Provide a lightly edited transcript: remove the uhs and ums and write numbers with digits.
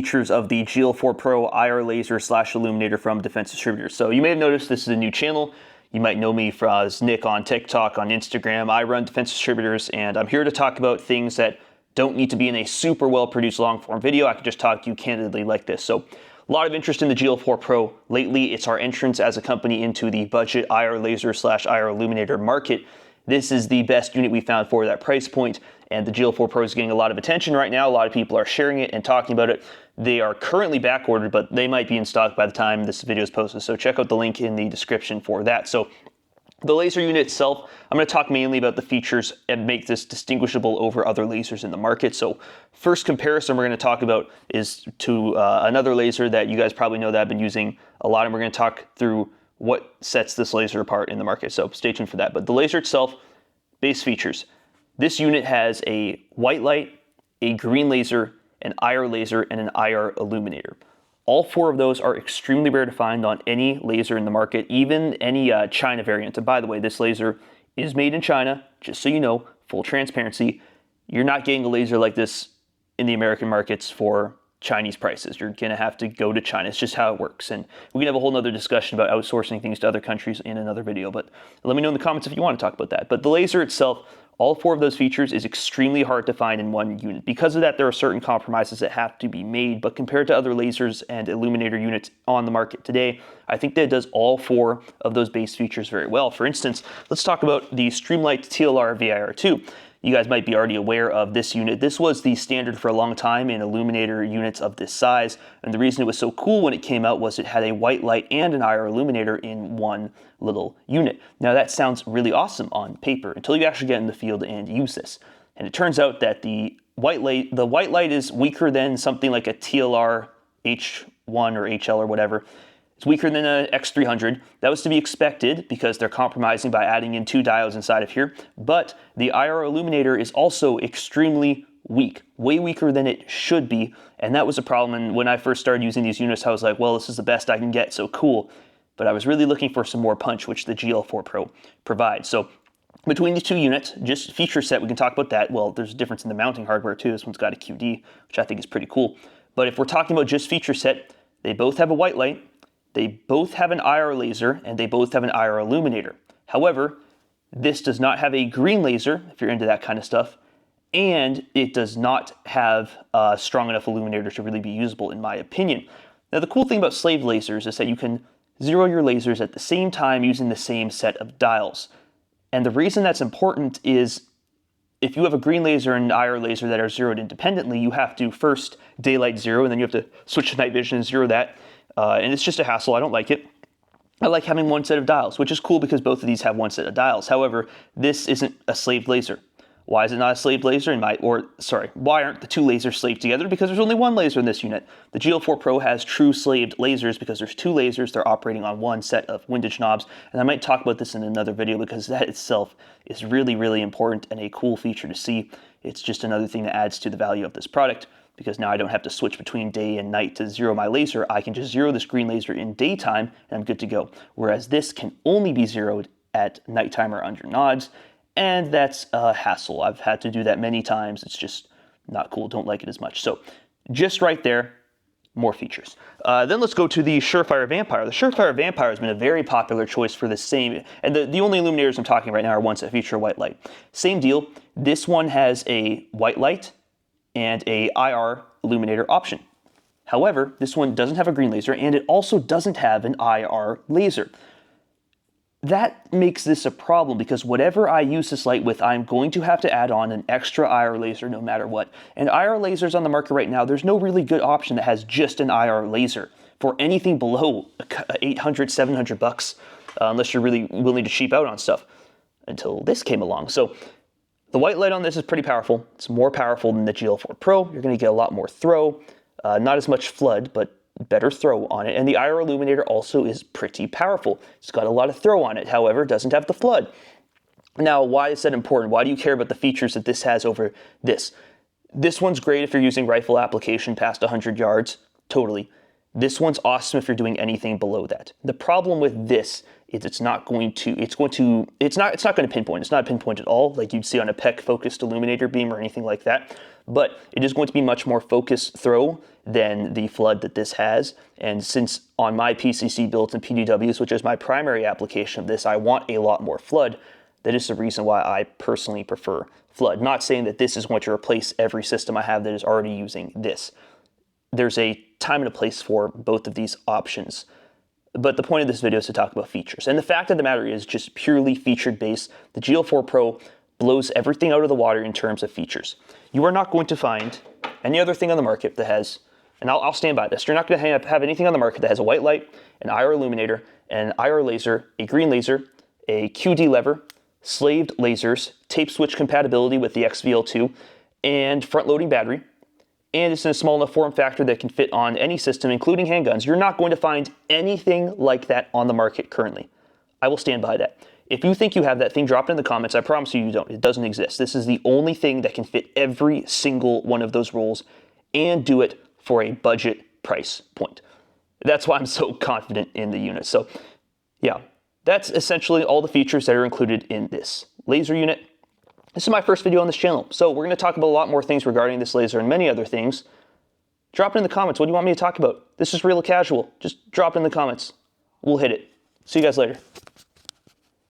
Features of the GL4 Pro IR laser / illuminator from DefenseDistributors. So you may have noticed this is a new channel. You might know me as Nick on TikTok, on Instagram. I run DefenseDistributors, and I'm here to talk about things that don't need to be in a super well-produced long-form video. I can just talk to you candidly like this. So a lot of interest in the GL4 Pro lately. It's our entrance as a company into the budget IR laser / IR illuminator market. This is the best unit we found for that price point, and the GL4 Pro is getting a lot of attention right now. A lot of people are sharing it and talking about it. They are currently back ordered, but they might be in stock by the time this video is posted. So check out the link in the description for that. So the laser unit itself, I'm going to talk mainly about the features and make this distinguishable over other lasers in the market. So first comparison we're going to talk about is to another laser that you guys probably know that I've been using a lot, and we're going to talk through what sets this laser apart in the market. So stay tuned for that. But the laser itself, base features. This unit has a white light, a green laser, an IR laser, and an IR illuminator. All four of those are extremely rare to find on any laser in the market, even any China variant. And by the way, this laser is made in China, just so you know, full transparency. You're not getting a laser like this in the American markets for Chinese prices. You're gonna have to go to China. It's just how it works. And we can have a whole nother discussion about outsourcing things to other countries in another video, but let me know in the comments if you want to talk about that. But the laser itself, all four of those features is extremely hard to find in one unit. Because of that, there are certain compromises that have to be made, but compared to other lasers and illuminator units on the market today, I think that it does all four of those base features very well. For instance, let's talk about the Streamlight TLR VIR2. You guys might be already aware of this unit. This was the standard for a long time in illuminator units of this size, and the reason it was so cool when it came out was it had a white light and an IR illuminator in one little unit. Now that sounds really awesome on paper until you actually get in the field and use this. And it turns out that the white light is weaker than something like a TLR H1 or HL or whatever. It's weaker than an X300. That was to be expected because they're compromising by adding in two diodes inside of here. But the IR illuminator is also extremely weak, way weaker than it should be. And that was a problem. And when I first started using these units, I was like, well, this is the best I can get, so cool. But I was really looking for some more punch, which the GL4 Pro provides. So between these two units, just feature set, we can talk about that. Well, there's a difference in the mounting hardware too. This one's got a QD, which I think is pretty cool. But if we're talking about just feature set, they both have a white light, they both have an IR laser, and they both have an IR illuminator. However, this does not have a green laser, if you're into that kind of stuff, and it does not have a strong enough illuminator to really be usable, in my opinion. Now, the cool thing about slave lasers is that you can zero your lasers at the same time using the same set of dials. And the reason that's important is if you have a green laser and an IR laser that are zeroed independently, you have to first daylight zero, and then you have to switch to night vision and zero that. And it's just a hassle. I don't like it. I like having one set of dials, which is cool because both of these have one set of dials. However, this isn't a slaved laser. Why is it not a slaved laser? Why aren't the two lasers slaved together? Because there's only one laser in this unit. The GL4 Pro has true slaved lasers because there's two lasers. They're operating on one set of windage knobs. And I might talk about this in another video because that itself is really, really important and a cool feature to see. It's just another thing that adds to the value of this product, because now I don't have to switch between day and night to zero my laser. I can just zero this green laser in daytime and I'm good to go. Whereas this can only be zeroed at nighttime or under nods, and that's a hassle. I've had to do that many times. It's just not cool. Don't like it as much. So just right there, more features. Then let's go to the Surefire Vampire. The Surefire Vampire has been a very popular choice for the same, and the only illuminators I'm talking right now are ones that feature a white light. Same deal. This one has a white light and a IR illuminator option. However, this one doesn't have a green laser, and it also doesn't have an IR laser. That makes this a problem because whatever I use this light with, I'm going to have to add on an extra IR laser no matter what. And IR lasers on the market right now, there's no really good option that has just an IR laser for anything below 800, 700 bucks, unless you're really willing to cheap out on stuff, until this came along. So the white light on this is pretty powerful. It's more powerful than the GL4 Pro. You're going to get a lot more throw, not as much flood, but better throw on it. And the IR illuminator also is pretty powerful. It's got a lot of throw on it, however, it doesn't have the flood. Now, why is that important? Why do you care about the features that this has over this? This one's great if you're using rifle application past 100 yards, totally. This one's awesome if you're doing anything below that. The problem with this is it's not going to pinpoint. It's not a pinpoint at all, like you'd see on a PEC focused illuminator beam or anything like that. But it is going to be much more focused throw than the flood that this has. And since on my PCC builds and PDWs, which is my primary application of this, I want a lot more flood, that is the reason why I personally prefer flood. Not saying that this is going to replace every system I have that is already using this. There's a time and a place for both of these options. But the point of this video is to talk about features. And the fact of the matter is just purely featured based. The GL4 Pro blows everything out of the water in terms of features. You are not going to find any other thing on the market that has, and I'll stand by this, you're not going to have anything on the market that has a white light, an IR illuminator, an IR laser, a green laser, a QD lever, slaved lasers, tape switch compatibility with the XVL2, and front-loading battery. And it's in a small enough form factor that can fit on any system, including handguns. You're not going to find anything like that on the market currently. I will stand by that. If you think you have that thing, drop it in the comments. I promise you don't. It doesn't exist. This is the only thing that can fit every single one of those roles and do it for a budget price point. That's why I'm so confident in the unit. So yeah, that's essentially all the features that are included in this laser unit. This is my first video on this channel, so we're going to talk about a lot more things regarding this laser and many other things. Drop it in the comments. What do you want me to talk about? This is real casual. Just drop it in the comments. We'll hit it. See you guys later.